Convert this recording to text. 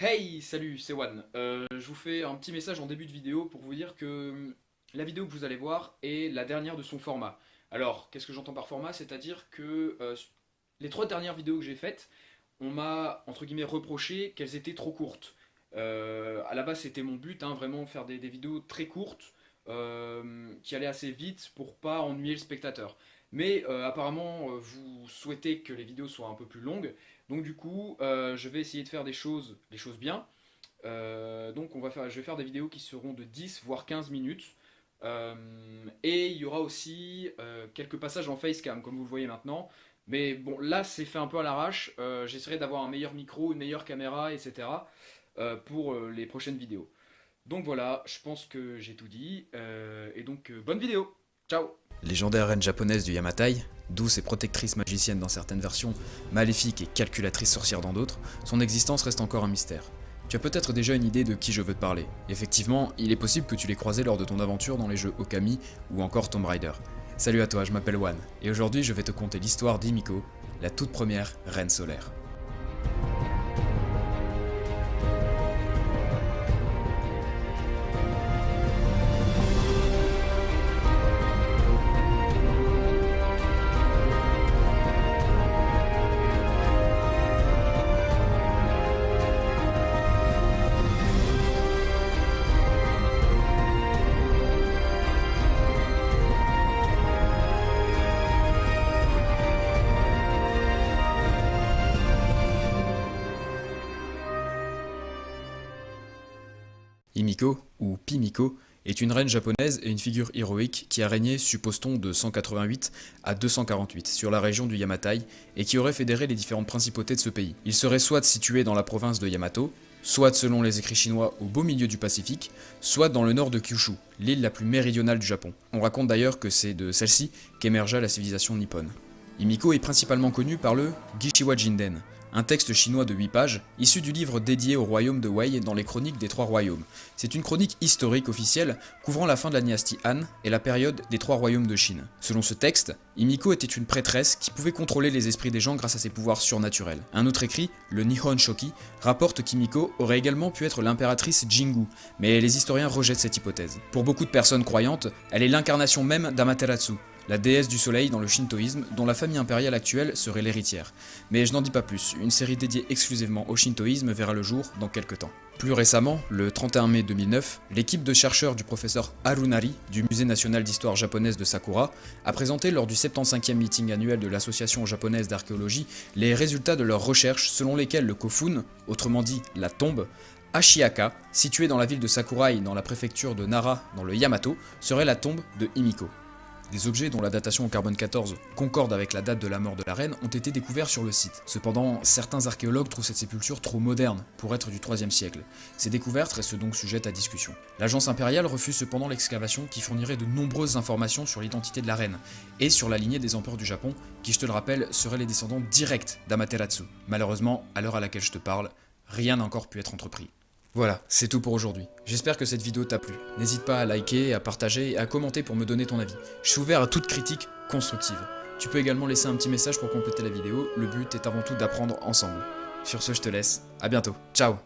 Hey, salut, c'est Wan. Je vous fais un petit message en début de vidéo pour vous dire que la vidéo que vous allez voir est la dernière de son format. Alors, qu'est-ce que j'entends par format? C'est-à-dire que les trois dernières vidéos que j'ai faites, on m'a, entre guillemets, reproché qu'elles étaient trop courtes. À la base, c'était mon but, hein, vraiment faire des vidéos très courtes, qui allaient assez vite pour pas ennuyer le spectateur. Mais apparemment, vous souhaitez que les vidéos soient un peu plus longues. Donc du coup, je vais essayer de faire des choses bien. Donc je vais faire des vidéos qui seront de 10 voire 15 minutes. Et il y aura aussi quelques passages en facecam, comme vous le voyez maintenant. Mais bon, là c'est fait un peu à l'arrache. J'essaierai d'avoir un meilleur micro, une meilleure caméra, etc. Pour les prochaines vidéos. Donc voilà, je pense que j'ai tout dit. Et donc bonne vidéo. Ciao. Légendaire reine japonaise du Yamatai, douce et protectrice magicienne dans certaines versions, maléfique et calculatrice sorcière dans d'autres, son existence reste encore un mystère. Tu as peut-être déjà une idée de qui je veux te parler. Effectivement, il est possible que tu l'aies croisé lors de ton aventure dans les jeux Okami ou encore Tomb Raider. Salut à toi, je m'appelle Wan, et aujourd'hui je vais te conter l'histoire d'Himiko, la toute première reine solaire. Himiko, ou Pimiko, est une reine japonaise et une figure héroïque qui a régné, suppose-t-on, de 188 à 248 sur la région du Yamatai et qui aurait fédéré les différentes principautés de ce pays. Il serait soit situé dans la province de Yamato, soit selon les écrits chinois au beau milieu du Pacifique, soit dans le nord de Kyushu, l'île la plus méridionale du Japon. On raconte d'ailleurs que c'est de celle-ci qu'émergea la civilisation nippone. Himiko est principalement connue par le Gishiwa Jinden, un texte chinois de 8 pages, issu du livre dédié au royaume de Wei dans les chroniques des Trois Royaumes. C'est une chronique historique officielle couvrant la fin de la dynastie Han et la période des Trois Royaumes de Chine. Selon ce texte, Himiko était une prêtresse qui pouvait contrôler les esprits des gens grâce à ses pouvoirs surnaturels. Un autre écrit, le Nihon Shoki, rapporte qu'Himiko aurait également pu être l'impératrice Jingu, mais les historiens rejettent cette hypothèse. Pour beaucoup de personnes croyantes, elle est l'incarnation même d'Amaterasu, la déesse du soleil dans le shintoïsme, dont la famille impériale actuelle serait l'héritière. Mais je n'en dis pas plus, une série dédiée exclusivement au shintoïsme verra le jour dans quelques temps. Plus récemment, le 31 mai 2009, l'équipe de chercheurs du professeur Harunari du Musée national d'histoire japonaise de Sakura a présenté lors du 75e meeting annuel de l'association japonaise d'archéologie les résultats de leurs recherches selon lesquelles le Kofun, autrement dit la tombe, Ashiaka, située dans la ville de Sakurai dans la préfecture de Nara dans le Yamato, serait la tombe de Himiko. Des objets dont la datation au carbone 14 concorde avec la date de la mort de la reine ont été découverts sur le site. Cependant, certains archéologues trouvent cette sépulture trop moderne pour être du 3e siècle. Ces découvertes restent donc sujettes à discussion. L'agence impériale refuse cependant l'excavation qui fournirait de nombreuses informations sur l'identité de la reine et sur la lignée des empereurs du Japon qui, je te le rappelle, seraient les descendants directs d'Amaterasu. Malheureusement, à l'heure à laquelle je te parle, rien n'a encore pu être entrepris. Voilà, c'est tout pour aujourd'hui. J'espère que cette vidéo t'a plu. N'hésite pas à liker, à partager et à commenter pour me donner ton avis. Je suis ouvert à toute critique constructive. Tu peux également laisser un petit message pour compléter la vidéo, le but est avant tout d'apprendre ensemble. Sur ce, je te laisse, à bientôt, ciao.